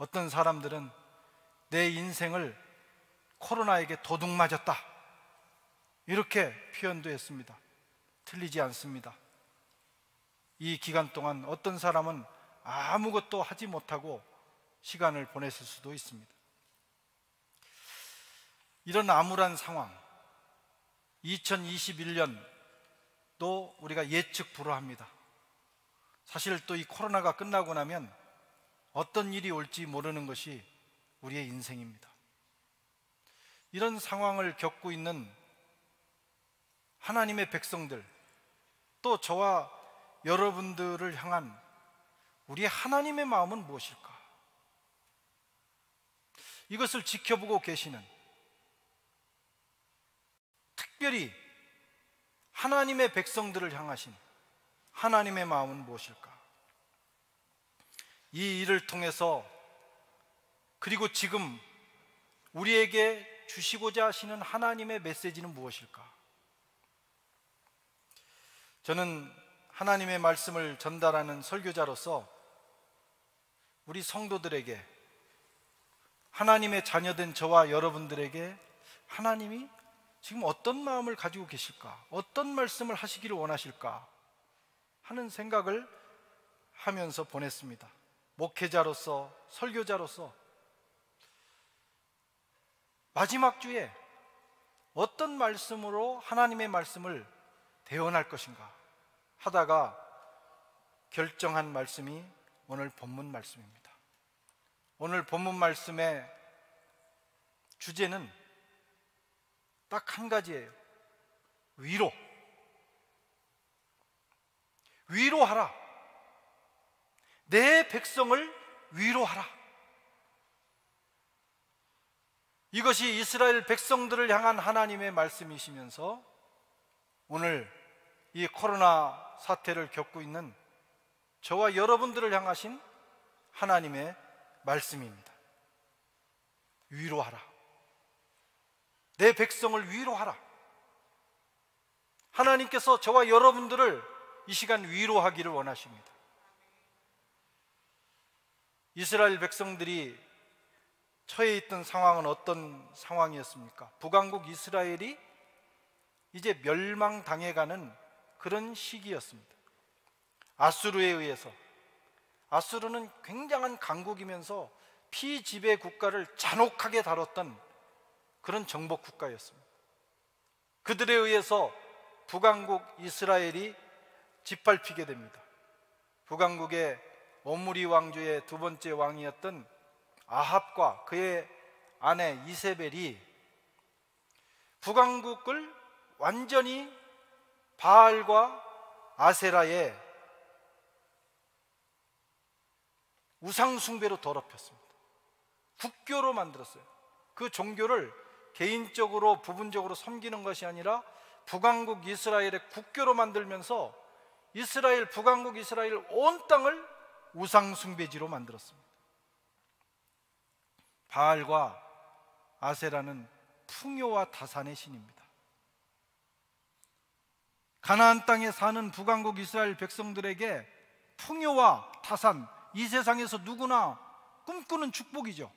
어떤 사람들은 내 인생을 코로나에게 도둑 맞았다, 이렇게 표현도 했습니다. 틀리지 않습니다. 이 기간 동안 어떤 사람은 아무것도 하지 못하고 시간을 보냈을 수도 있습니다. 이런 암울한 상황, 2021년도 우리가 예측 불허합니다. 사실 또 이 코로나가 끝나고 나면 어떤 일이 올지 모르는 것이 우리의 인생입니다. 이런 상황을 겪고 있는 하나님의 백성들, 또 저와 여러분들을 향한 우리의 하나님의 마음은 무엇일까? 이것을 지켜보고 계시는, 특별히 하나님의 백성들을 향하신 하나님의 마음은 무엇일까? 이 일을 통해서, 그리고 지금 우리에게 주시고자 하시는 하나님의 메시지는 무엇일까? 저는 하나님의 말씀을 전달하는 설교자로서 우리 성도들에게, 하나님의 자녀된 저와 여러분들에게 하나님이 지금 어떤 마음을 가지고 계실까? 어떤 말씀을 하시기를 원하실까? 하는 생각을 하면서 보냈습니다. 목회자로서, 설교자로서 마지막 주에 어떤 말씀으로 하나님의 말씀을 대언할 것인가 하다가 결정한 말씀이 오늘 본문 말씀입니다. 오늘 본문 말씀의 주제는 딱 한 가지예요. 위로. 위로하라. 내 백성을 위로하라. 이것이 이스라엘 백성들을 향한 하나님의 말씀이시면서 오늘 이 코로나 사태를 겪고 있는 저와 여러분들을 향하신 하나님의 말씀입니다. 위로하라. 내 백성을 위로하라. 하나님께서 저와 여러분들을 이 시간 위로하기를 원하십니다. 이스라엘 백성들이 처해 있던 상황은 어떤 상황이었습니까? 북왕국 이스라엘이 이제 멸망당해가는 그런 시기였습니다. 아수르에 의해서, 아수르는 굉장한 강국이면서 피지배 국가를 잔혹하게 다뤘던 그런 정복 국가였습니다. 그들에 의해서 북왕국 이스라엘이 짓밟히게 됩니다. 북왕국의 오므리 왕조의 두 번째 왕이었던 아합과 그의 아내 이세벨이 북왕국을 완전히 바알과 아세라의 우상숭배로 더럽혔습니다. 국교로 만들었어요. 그 종교를 개인적으로 부분적으로 섬기는 것이 아니라 북왕국 이스라엘의 국교로 만들면서 이스라엘, 북왕국 이스라엘 온 땅을 우상숭배지로 만들었습니다. 바알과 아세라는 풍요와 다산의 신입니다. 가나안 땅에 사는 북왕국 이스라엘 백성들에게 풍요와 다산, 이 세상에서 누구나 꿈꾸는 축복이죠.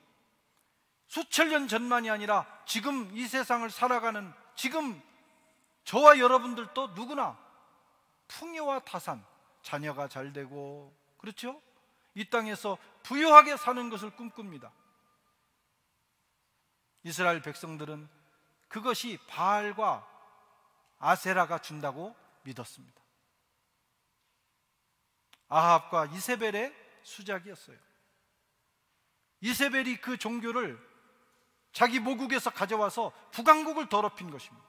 수천 년 전만이 아니라 지금 이 세상을 살아가는 지금 저와 여러분들도 누구나 풍요와 다산, 자녀가 잘 되고, 그렇죠? 이 땅에서 부유하게 사는 것을 꿈꿉니다. 이스라엘 백성들은 그것이 바알과 아세라가 준다고 믿었습니다. 아합과 이세벨의 수작이었어요. 이세벨이 그 종교를 자기 모국에서 가져와서 북왕국을 더럽힌 것입니다.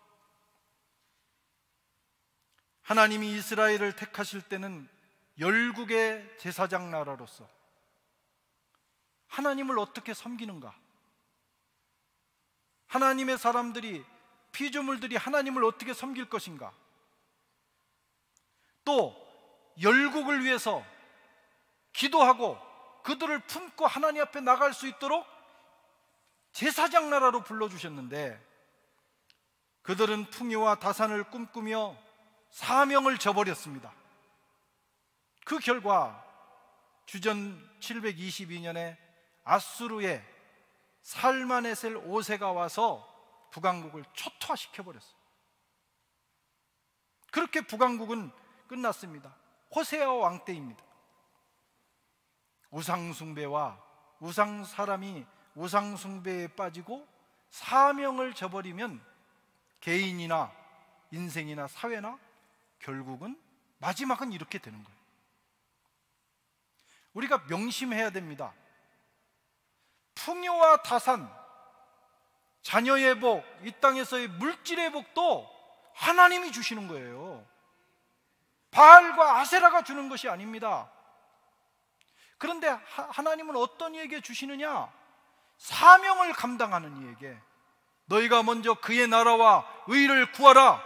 하나님이 이스라엘을 택하실 때는 열국의 제사장 나라로서 하나님을 어떻게 섬기는가? 하나님의 사람들이, 피조물들이 하나님을 어떻게 섬길 것인가? 또 열국을 위해서 기도하고 그들을 품고 하나님 앞에 나갈 수 있도록 제사장 나라로 불러주셨는데, 그들은 풍요와 다산을 꿈꾸며 사명을 저버렸습니다. 그 결과 주전 722년에 아수르의 살마네셀 5세가 와서 북왕국을 초토화시켜 버렸어요. 그렇게 북왕국은 끝났습니다. 호세아 왕 때입니다. 우상숭배와 사람이 우상숭배에 빠지고 사명을 저버리면 개인이나 인생이나 사회나 결국은 마지막은 이렇게 되는 거예요. 우리가 명심해야 됩니다. 풍요와 타산, 자녀의 복, 이 땅에서의 물질의 복도 하나님이 주시는 거예요. 바알과 아세라가 주는 것이 아닙니다. 그런데 하나님은 어떤 이에게 주시느냐? 사명을 감당하는 이에게. 너희가 먼저 그의 나라와 의를 구하라.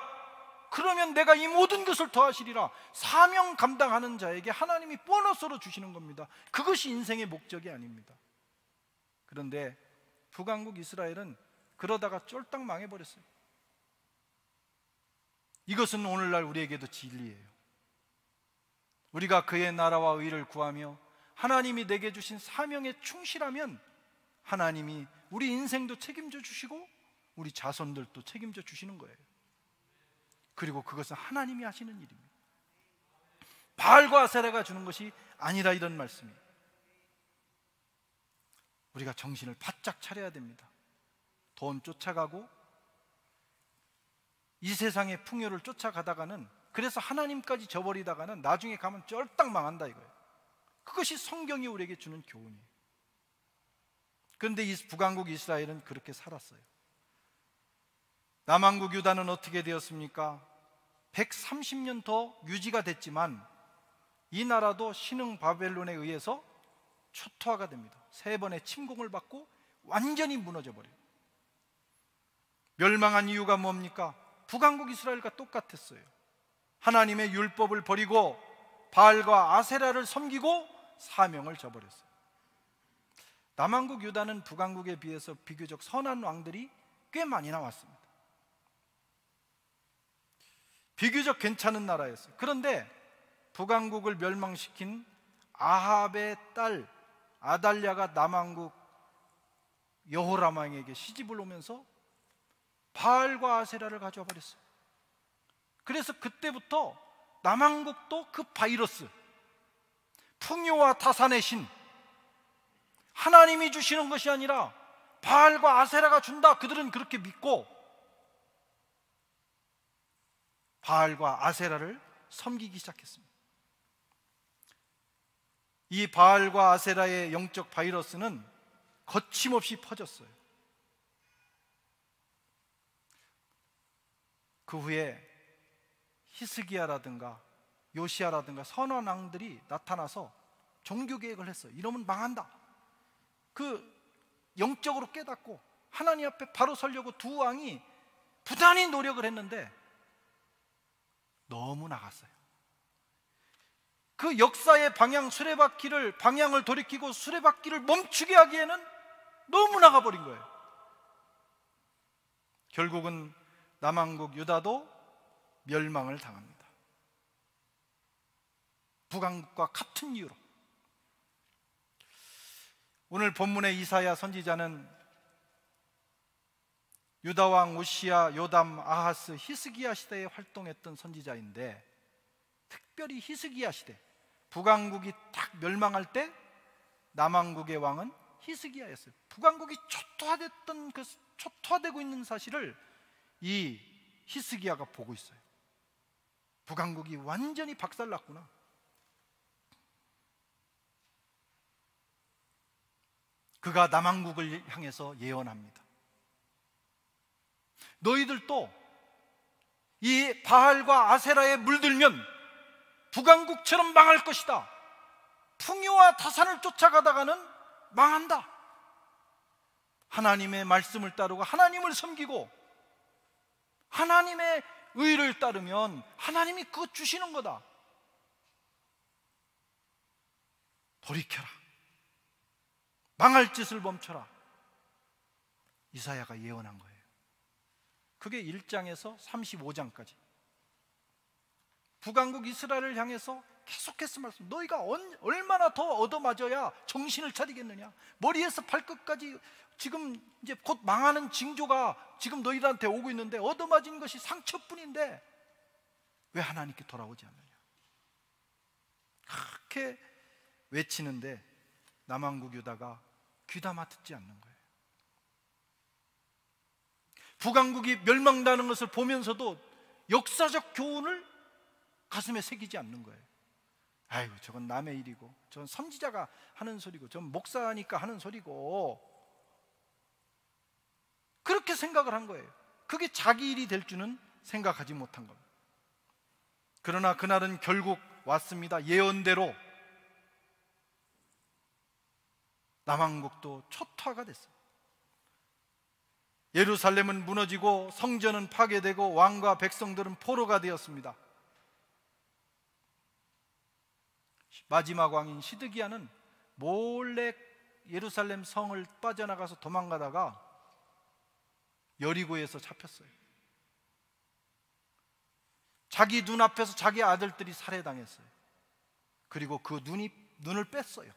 그러면 내가 이 모든 것을 더하시리라. 사명 감당하는 자에게 하나님이 보너스로 주시는 겁니다. 그것이 인생의 목적이 아닙니다. 그런데 북왕국 이스라엘은 그러다가 쫄딱 망해버렸어요. 이것은 오늘날 우리에게도 진리예요. 우리가 그의 나라와 의를 구하며 하나님이 내게 주신 사명에 충실하면 하나님이 우리 인생도 책임져 주시고 우리 자손들도 책임져 주시는 거예요. 그리고 그것은 하나님이 하시는 일입니다. 바알과 아세라가 주는 것이 아니라, 이런 말씀이에요. 우리가 정신을 바짝 차려야 됩니다. 돈 쫓아가고 이 세상의 풍요를 쫓아가다가는, 그래서 하나님까지 저버리다가는 나중에 가면 쫄딱 망한다 이거예요. 그것이 성경이 우리에게 주는 교훈이에요. 그런데 이 북왕국 이스라엘은 그렇게 살았어요. 남왕국 유다는 어떻게 되었습니까? 130년 더 유지가 됐지만 이 나라도 신흥 바벨론에 의해서 초토화가 됩니다. 3번의 침공을 받고 완전히 무너져 버려요. 멸망한 이유가 뭡니까? 북왕국 이스라엘과 똑같았어요. 하나님의 율법을 버리고 바알과 아세라를 섬기고 사명을 저버렸어요. 남왕국 유다는 북왕국에 비해서 비교적 선한 왕들이 꽤 많이 나왔습니다. 비교적 괜찮은 나라였어요. 그런데 북왕국을 멸망시킨 아합의 딸 아달랴가 남왕국 여호람 왕에게 시집을 오면서 바알과 아세라를 가져와 버렸어요. 그래서 그때부터 남왕국도 그 바이러스, 풍요와 타산의 신, 하나님이 주시는 것이 아니라 바알과 아세라가 준다, 그들은 그렇게 믿고 바알과 아세라를 섬기기 시작했습니다. 이 바알과 아세라의 영적 바이러스는 거침없이 퍼졌어요. 그 후에 히스기야라든가 요시야라든가 선한 왕들이 나타나서 종교개혁을 했어요. 이러면 망한다. 그 영적으로 깨닫고 하나님 앞에 바로 서려고 두 왕이 부단히 노력을 했는데 너무 나갔어요. 그 역사의 방향을 돌이키고 수레바퀴를 멈추게 하기에는 너무 나가버린 거예요. 결국은 남왕국 유다도 멸망을 당합니다. 북왕국과 같은 이유로. 오늘 본문의 이사야 선지자는 유다왕 우시야, 요담, 아하스, 히스기야 시대에 활동했던 선지자인데, 특별히 히스기야 시대, 북왕국이 딱 멸망할 때 남왕국의 왕은 히스기야였어요. 북왕국이 초토화되고 있는 사실을 이 히스기야가 보고 있어요. 북왕국이 완전히 박살났구나. 그가 남왕국을 향해서 예언합니다. 너희들도 이 바알과 아세라에 물들면 북왕국처럼 망할 것이다. 풍요와 타산을 쫓아가다가는 망한다. 하나님의 말씀을 따르고 하나님을 섬기고 하나님의 의를 따르면 하나님이 그것 주시는 거다. 돌이켜라. 망할 짓을 멈춰라. 이사야가 예언한 거예요. 그게 1장에서 35장까지 북왕국 이스라엘을 향해서 계속해서 말씀, 너희가 얼마나 더 얻어맞아야 정신을 차리겠느냐. 머리에서 발끝까지 지금 이제 곧 망하는 징조가 지금 너희들한테 오고 있는데 얻어맞은 것이 상처뿐인데 왜 하나님께 돌아오지 않느냐. 그렇게 외치는데 남왕국 유다가 귀담아 듣지 않는 거예요. 북왕국이 멸망당하는 것을 보면서도 역사적 교훈을 가슴에 새기지 않는 거예요. 아이고, 저건 남의 일이고, 저건 선지자가 하는 소리고, 저건 목사니까 하는 소리고, 그렇게 생각을 한 거예요. 그게 자기 일이 될 줄은 생각하지 못한 겁니다. 그러나 그날은 결국 왔습니다. 예언대로 남왕국도 초토화가 됐어요. 예루살렘은 무너지고 성전은 파괴되고 왕과 백성들은 포로가 되었습니다. 마지막 왕인 시드기야는 몰래 예루살렘 성을 빠져나가서 도망가다가 여리고에서 잡혔어요. 자기 눈앞에서 자기 아들들이 살해당했어요. 그리고 그 눈을 뺐어요.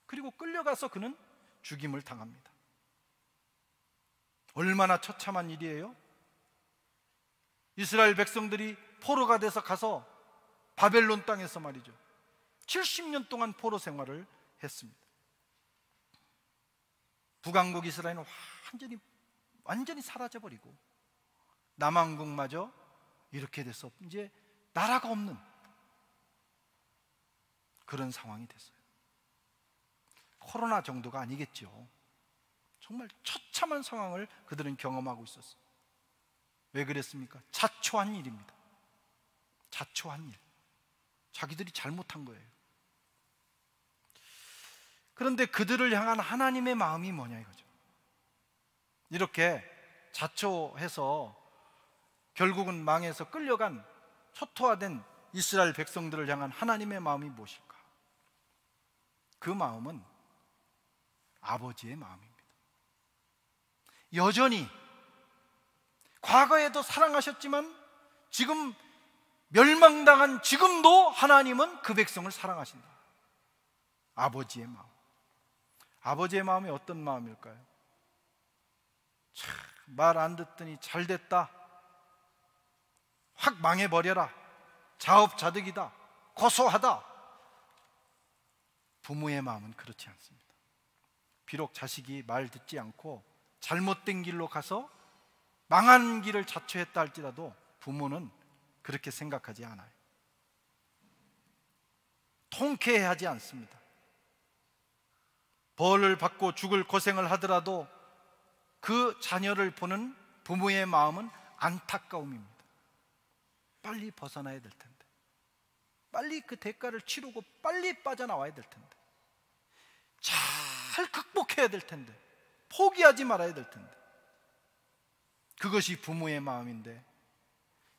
그리고 끌려가서 그는 죽임을 당합니다. 얼마나 처참한 일이에요? 이스라엘 백성들이 포로가 돼서 가서 바벨론 땅에서 말이죠, 70년 동안 포로 생활을 했습니다. 북왕국 이스라엘은 완전히 사라져버리고 남왕국마저 이렇게 돼서 이제 나라가 없는 그런 상황이 됐어요. 코로나 정도가 아니겠죠. 정말 처참한 상황을 그들은 경험하고 있었어요. 왜 그랬습니까? 자초한 일입니다. 자초한 일. 자기들이 잘못한 거예요. 그런데 그들을 향한 하나님의 마음이 뭐냐 이거죠. 이렇게 자초해서 결국은 망해서 끌려간 초토화된 이스라엘 백성들을 향한 하나님의 마음이 무엇일까? 그 마음은 아버지의 마음입니다. 여전히 과거에도 사랑하셨지만 지금 멸망당한 지금도 하나님은 그 백성을 사랑하신다. 아버지의 마음. 아버지의 마음이 어떤 마음일까요? 말 안 듣더니 잘됐다, 확 망해버려라, 자업자득이다, 고소하다. 부모의 마음은 그렇지 않습니다. 비록 자식이 말 듣지 않고 잘못된 길로 가서 망한 길을 자초했다 할지라도 부모는 그렇게 생각하지 않아요. 통쾌해하지 않습니다. 벌을 받고 죽을 고생을 하더라도 그 자녀를 보는 부모의 마음은 안타까움입니다. 빨리 벗어나야 될 텐데, 빨리 그 대가를 치르고 빨리 빠져나와야 될 텐데, 잘 극복해야 될 텐데, 포기하지 말아야 될 텐데. 그것이 부모의 마음인데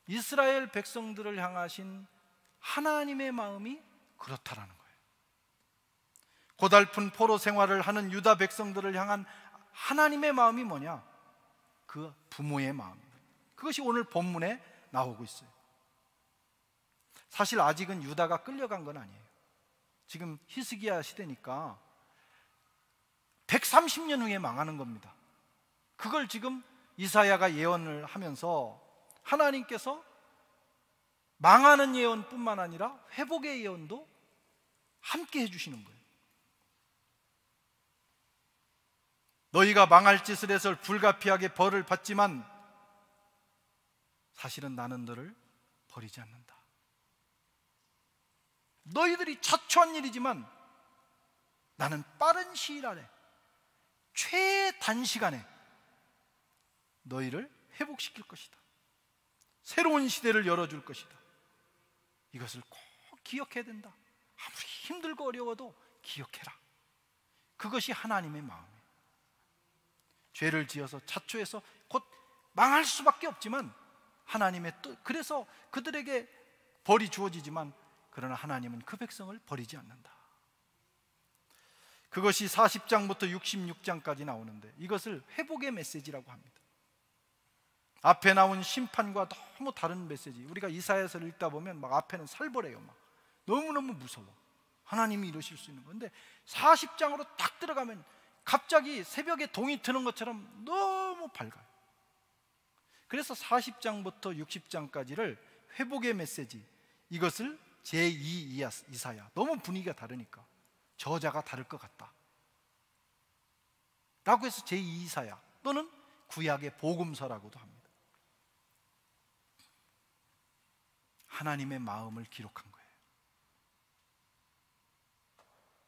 이스라엘 백성들을 향하신 하나님의 마음이 그렇다라는 거예요. 고달픈 포로 생활을 하는 유다 백성들을 향한 하나님의 마음이 뭐냐? 그 부모의 마음입니다. 그것이 오늘 본문에 나오고 있어요. 사실 아직은 유다가 끌려간 건 아니에요. 지금 히스기야 시대니까 130년 후에 망하는 겁니다. 그걸 지금 이사야가 예언을 하면서 하나님께서 망하는 예언뿐만 아니라 회복의 예언도 함께 해주시는 거예요. 너희가 망할 짓을 해서 불가피하게 벌을 받지만 사실은 나는 너를 버리지 않는다. 너희들이 자초한 일이지만 나는 빠른 시일 안에, 최단시간에 너희를 회복시킬 것이다. 새로운 시대를 열어줄 것이다. 이것을 꼭 기억해야 된다. 아무리 힘들고 어려워도 기억해라. 그것이 하나님의 마음이에요. 죄를 지어서 자초해서 곧 망할 수밖에 없지만 하나님의 뜻, 그래서 그들에게 벌이 주어지지만 그러나 하나님은 그 백성을 버리지 않는다. 그것이 40장부터 66장까지 나오는데 이것을 회복의 메시지라고 합니다. 앞에 나온 심판과 너무 다른 메시지. 우리가 이사야서를 읽다 보면 막 앞에는 살벌해요. 막 너무너무 무서워. 하나님이 이러실 수 있는 건데 40장으로 딱 들어가면 갑자기 새벽에 동이 트는 것처럼 너무 밝아요. 그래서 40장부터 60장까지를 회복의 메시지, 이것을 제2 이사야, 너무 분위기가 다르니까 저자가 다를 것 같다 라고 해서 제2 이사야 또는 구약의 복음서라고도 합니다. 하나님의 마음을 기록한 거예요.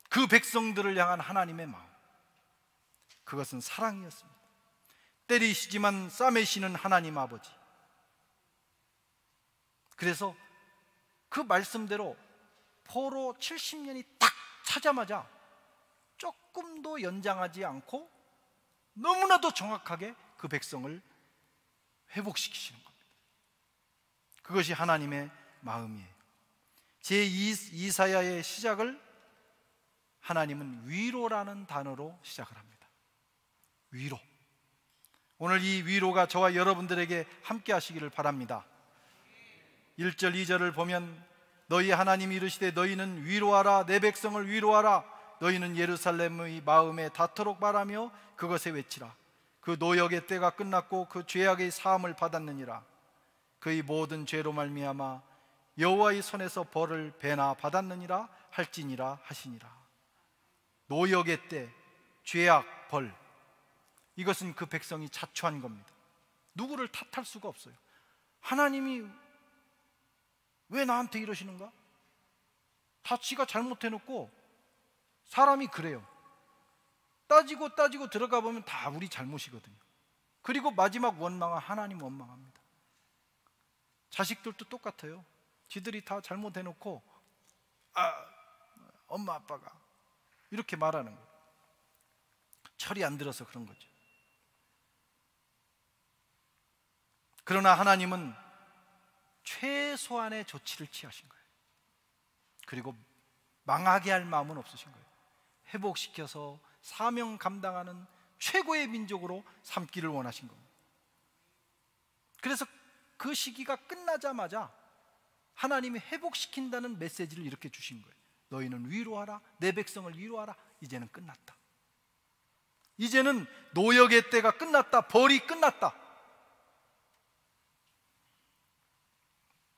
그 백성들을 향한 하나님의 마음, 그것은 사랑이었습니다. 때리시지만 싸매시는 하나님 아버지. 그래서 그 말씀대로 포로 70년이 딱 차자마자 조금도 연장하지 않고 너무나도 정확하게 그 백성을 회복시키시는 겁니다. 그것이 하나님의 마음이에요. 제2이사야의 시작을 하나님은 위로라는 단어로 시작을 합니다. 위로. 오늘 이 위로가 저와 여러분들에게 함께 하시기를 바랍니다. 1절 2절을 보면 너희 하나님이 이르시되 너희는 위로하라, 내 백성을 위로하라. 너희는 예루살렘의 마음에 닿도록 말하며 그것에 외치라. 그 노역의 때가 끝났고 그 죄악의 사함을 받았느니라. 그의 모든 죄로 말미암아 여호와의 손에서 벌을 배나 받았느니라 할지니라 하시니라. 노역의 때, 죄악, 벌, 이것은 그 백성이 자초한 겁니다. 누구를 탓할 수가 없어요. 하나님이 왜 나한테 이러시는가? 다 지가 잘못해놓고, 사람이 그래요. 따지고 들어가 보면 다 우리 잘못이거든요. 그리고 마지막 원망은 하나님 원망합니다. 자식들도 똑같아요. 지들이 다 잘못해놓고 엄마 아빠가 이렇게 말하는 거예요. 철이 안 들어서 그런 거죠. 그러나 하나님은 최소한의 조치를 취하신 거예요. 그리고 망하게 할 마음은 없으신 거예요. 회복시켜서 사명 감당하는 최고의 민족으로 삼기를 원하신 겁니다. 그래서 그 시기가 끝나자마자 하나님이 회복시킨다는 메시지를 이렇게 주신 거예요. 너희는 위로하라, 내 백성을 위로하라. 이제는 끝났다. 이제는 노역의 때가 끝났다. 벌이 끝났다.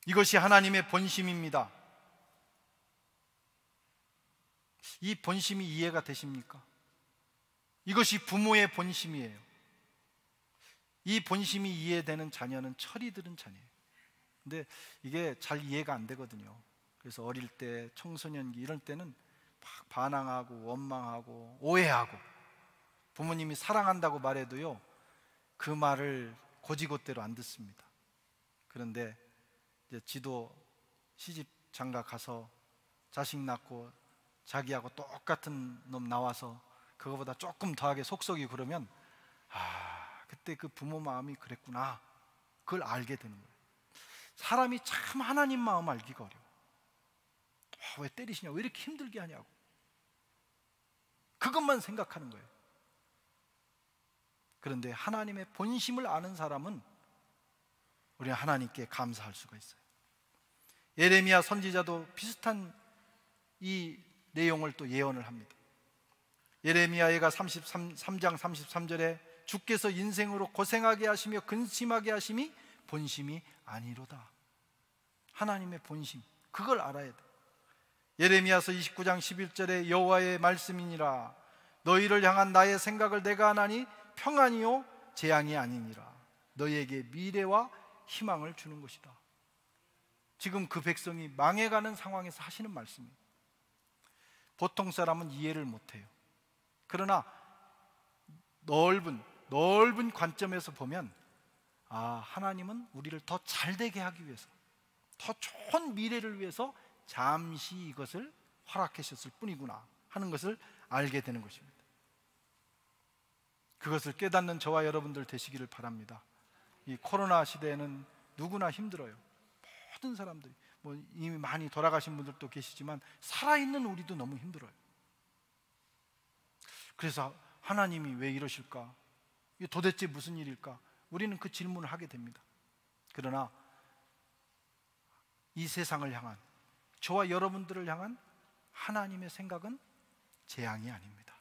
이것이 하나님의 본심입니다. 이 본심이 이해가 되십니까? 이것이 부모의 본심이에요. 이 본심이 이해되는 자녀는 철이 들은 자녀예요. 근데 이게 잘 이해가 안 되거든요. 그래서 어릴 때, 청소년기 이럴 때는 막 반항하고 원망하고 오해하고, 부모님이 사랑한다고 말해도요 그 말을 고지고대로 안 듣습니다. 그런데 이제 지도 시집 장가 가서 자식 낳고 자기하고 똑같은 놈 나와서 그거보다 조금 더하게 속썩이 그러면 그때 그 부모 마음이 그랬구나, 그걸 알게 되는 거예요. 사람이 참 하나님 마음 알기가 어려워. 왜 때리시냐고, 왜 이렇게 힘들게 하냐고, 그것만 생각하는 거예요. 그런데 하나님의 본심을 아는 사람은 우리는 하나님께 감사할 수가 있어요. 예레미야 선지자도 비슷한 이 내용을 또 예언을 합니다. 예레미야가 33장 33절에 주께서 인생으로 고생하게 하시며 근심하게 하심이 본심이 아니로다. 하나님의 본심, 그걸 알아야 돼. 예레미야서 29장 11절에 여호와의 말씀이니라. 너희를 향한 나의 생각을 내가 하나니 평안이요 재앙이 아니니라. 너희에게 미래와 희망을 주는 것이다. 지금 그 백성이 망해가는 상황에서 하시는 말씀이에요. 보통 사람은 이해를 못해요. 그러나 넓은 관점에서 보면 하나님은 우리를 더 잘되게 하기 위해서, 더 좋은 미래를 위해서 잠시 이것을 허락하셨을 뿐이구나 하는 것을 알게 되는 것입니다. 그것을 깨닫는 저와 여러분들 되시기를 바랍니다. 이 코로나 시대에는 누구나 힘들어요. 모든 사람들이, 이미 많이 돌아가신 분들도 계시지만 살아있는 우리도 너무 힘들어요. 그래서 하나님이 왜 이러실까? 이게 도대체 무슨 일일까? 우리는 그 질문을 하게 됩니다. 그러나 이 세상을 향한 저와 여러분들을 향한 하나님의 생각은 재앙이 아닙니다.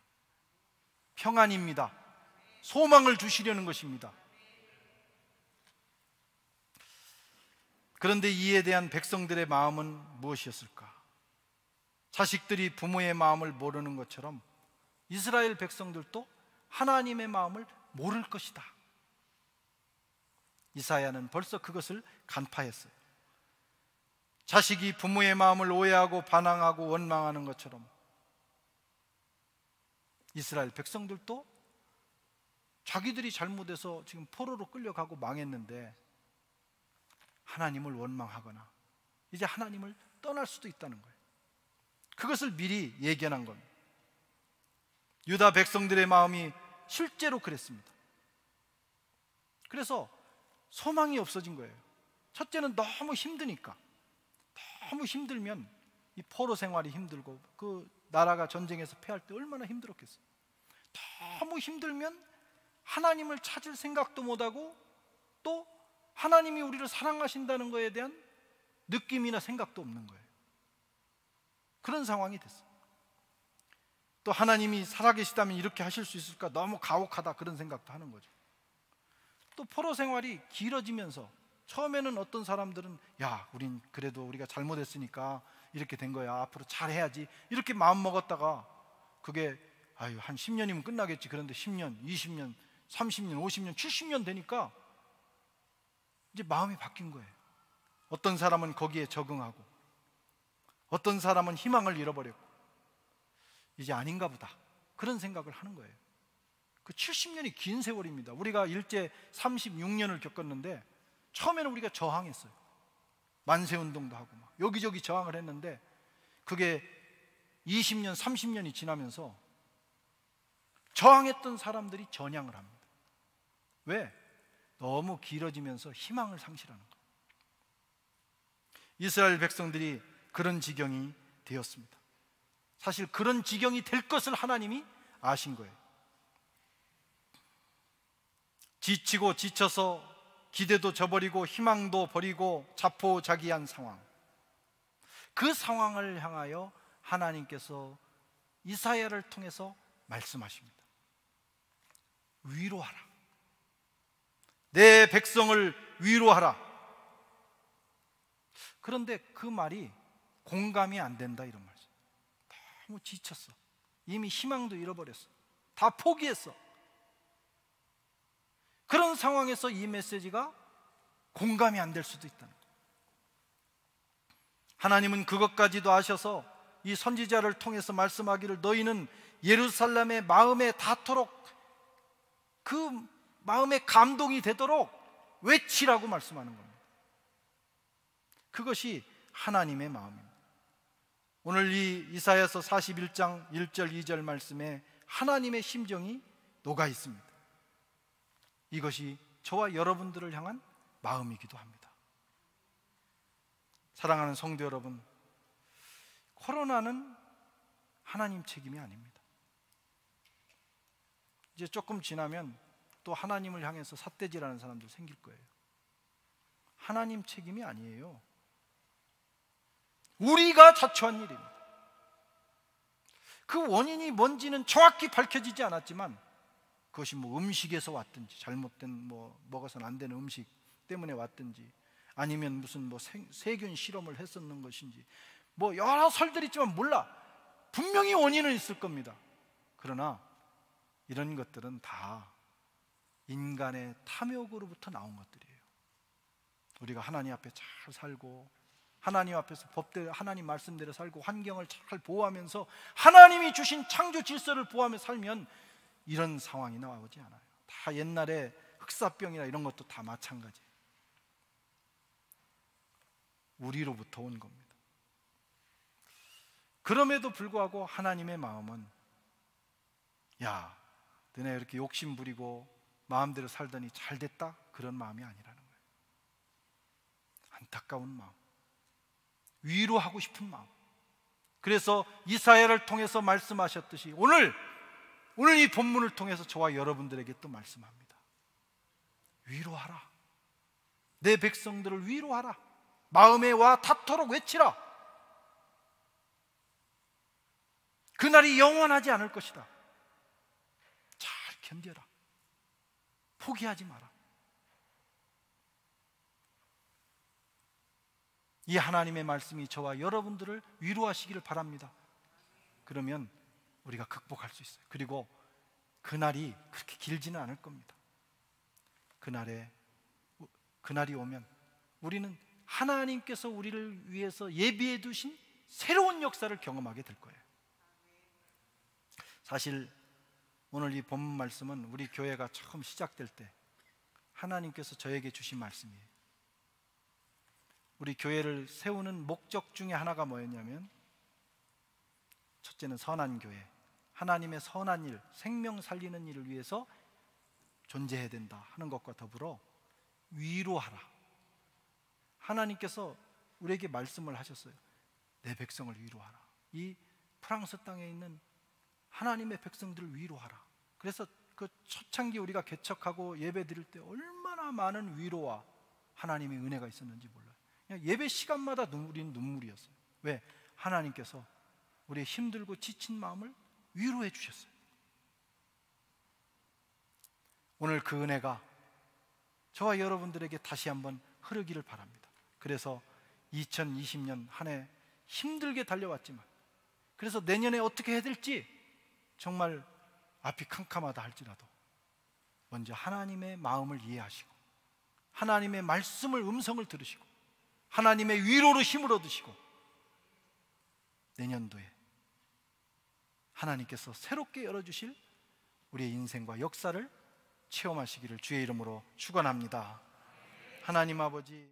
평안입니다. 소망을 주시려는 것입니다. 그런데 이에 대한 백성들의 마음은 무엇이었을까? 자식들이 부모의 마음을 모르는 것처럼 이스라엘 백성들도 하나님의 마음을 모를 것이다. 이사야는 벌써 그것을 간파했어요. 자식이 부모의 마음을 오해하고 반항하고 원망하는 것처럼 이스라엘 백성들도 자기들이 잘못해서 지금 포로로 끌려가고 망했는데 하나님을 원망하거나 이제 하나님을 떠날 수도 있다는 거예요. 그것을 미리 예견한 겁니다. 유다 백성들의 마음이 실제로 그랬습니다. 그래서 소망이 없어진 거예요. 첫째는 너무 힘드니까. 너무 힘들면 이 포로 생활이 힘들고 그 나라가 전쟁에서 패할 때 얼마나 힘들었겠어요. 너무 힘들면 하나님을 찾을 생각도 못하고 또 하나님이 우리를 사랑하신다는 것에 대한 느낌이나 생각도 없는 거예요. 그런 상황이 됐어요. 또 하나님이 살아계시다면 이렇게 하실 수 있을까? 너무 가혹하다, 그런 생각도 하는 거죠. 또 포로 생활이 길어지면서 처음에는 어떤 사람들은 야, 우린 그래도 우리가 잘못했으니까 이렇게 된 거야, 앞으로 잘해야지, 이렇게 마음 먹었다가 그게 한 10년이면 끝나겠지. 그런데 10년, 20년, 30년, 50년, 70년 되니까 이제 마음이 바뀐 거예요. 어떤 사람은 거기에 적응하고 어떤 사람은 희망을 잃어버렸고 이제 아닌가 보다, 그런 생각을 하는 거예요. 그 70년이 긴 세월입니다. 우리가 일제 36년을 겪었는데 처음에는 우리가 저항했어요. 만세운동도 하고 막 여기저기 저항을 했는데 그게 20년, 30년이 지나면서 저항했던 사람들이 전향을 합니다. 왜? 너무 길어지면서 희망을 상실하는 거예요. 이스라엘 백성들이 그런 지경이 되었습니다. 사실 그런 지경이 될 것을 하나님이 아신 거예요. 지치고 지쳐서 기대도 저버리고 희망도 버리고 자포자기한 상황, 그 상황을 향하여 하나님께서 이사야를 통해서 말씀하십니다. 위로하라. 내 백성을 위로하라. 그런데 그 말이 공감이 안 된다, 이런 말이죠. 너무 지쳤어. 이미 희망도 잃어버렸어. 다 포기했어. 그런 상황에서 이 메시지가 공감이 안 될 수도 있다는 거예요. 하나님은 그것까지도 아셔서 이 선지자를 통해서 말씀하기를 너희는 예루살렘의 마음에 닿도록, 그 마음에 감동이 되도록 외치라고 말씀하는 겁니다. 그것이 하나님의 마음입니다. 오늘 이 이사야서 41장 1절 2절 말씀에 하나님의 심정이 녹아 있습니다. 이것이 저와 여러분들을 향한 마음이기도 합니다. 사랑하는 성도 여러분, 코로나는 하나님 책임이 아닙니다. 이제 조금 지나면 또 하나님을 향해서 삿대질하는 사람들 생길 거예요. 하나님 책임이 아니에요. 우리가 자초한 일입니다. 그 원인이 뭔지는 정확히 밝혀지지 않았지만 그것이 뭐 음식에서 왔든지, 잘못된 뭐 먹어서는 안 되는 음식 때문에 왔든지, 아니면 무슨 뭐 세균 실험을 했었는 것인지, 뭐 여러 설들이 있지만 몰라. 분명히 원인은 있을 겁니다. 그러나 이런 것들은 다 인간의 탐욕으로부터 나온 것들이에요. 우리가 하나님 앞에 잘 살고 하나님 앞에서 법대로, 하나님 말씀대로 살고 환경을 잘 보호하면서 하나님이 주신 창조 질서를 보호하며 살면 이런 상황이 나오지 않아요. 다 옛날에 흑사병이나 이런 것도 다 마찬가지예요. 우리로부터 온 겁니다. 그럼에도 불구하고 하나님의 마음은 야, 너네 이렇게 욕심 부리고 마음대로 살더니 잘 됐다? 그런 마음이 아니라는 거예요. 안타까운 마음, 위로하고 싶은 마음. 그래서 이사야를 통해서 말씀하셨듯이 오늘 이 본문을 통해서 저와 여러분들에게 또 말씀합니다. 위로하라. 내 백성들을 위로하라. 마음에 와 닿도록 외치라. 그날이 영원하지 않을 것이다. 잘 견뎌라. 포기하지 마라. 이 하나님의 말씀이 저와 여러분들을 위로하시기를 바랍니다. 그러면 우리가 극복할 수 있어요. 그리고 그날이 그렇게 길지는 않을 겁니다. 그날이 오면 우리는 하나님께서 우리를 위해서 예비해 두신 새로운 역사를 경험하게 될 거예요. 사실 오늘 이 본문 말씀은 우리 교회가 처음 시작될 때 하나님께서 저에게 주신 말씀이에요. 우리 교회를 세우는 목적 중에 하나가 뭐였냐면, 첫째는 선한 교회, 하나님의 선한 일, 생명 살리는 일을 위해서 존재해야 된다 하는 것과 더불어 위로하라. 하나님께서 우리에게 말씀을 하셨어요. 내 백성을 위로하라. 이 프랑스 땅에 있는 하나님의 백성들을 위로하라. 그래서 그 초창기 우리가 개척하고 예배 드릴 때 얼마나 많은 위로와 하나님의 은혜가 있었는지 몰라요. 그냥 예배 시간마다 우리는 눈물이었어요. 왜? 하나님께서 우리의 힘들고 지친 마음을 위로해 주셨어요. 오늘 그 은혜가 저와 여러분들에게 다시 한번 흐르기를 바랍니다. 그래서 2020년 한 해 힘들게 달려왔지만, 그래서 내년에 어떻게 해야 될지 정말 앞이 캄캄하다 할지라도 먼저 하나님의 마음을 이해하시고 하나님의 말씀을, 음성을 들으시고 하나님의 위로로 힘을 얻으시고 내년도에 하나님께서 새롭게 열어주실 우리의 인생과 역사를 체험하시기를 주의 이름으로 축원합니다. 하나님 아버지,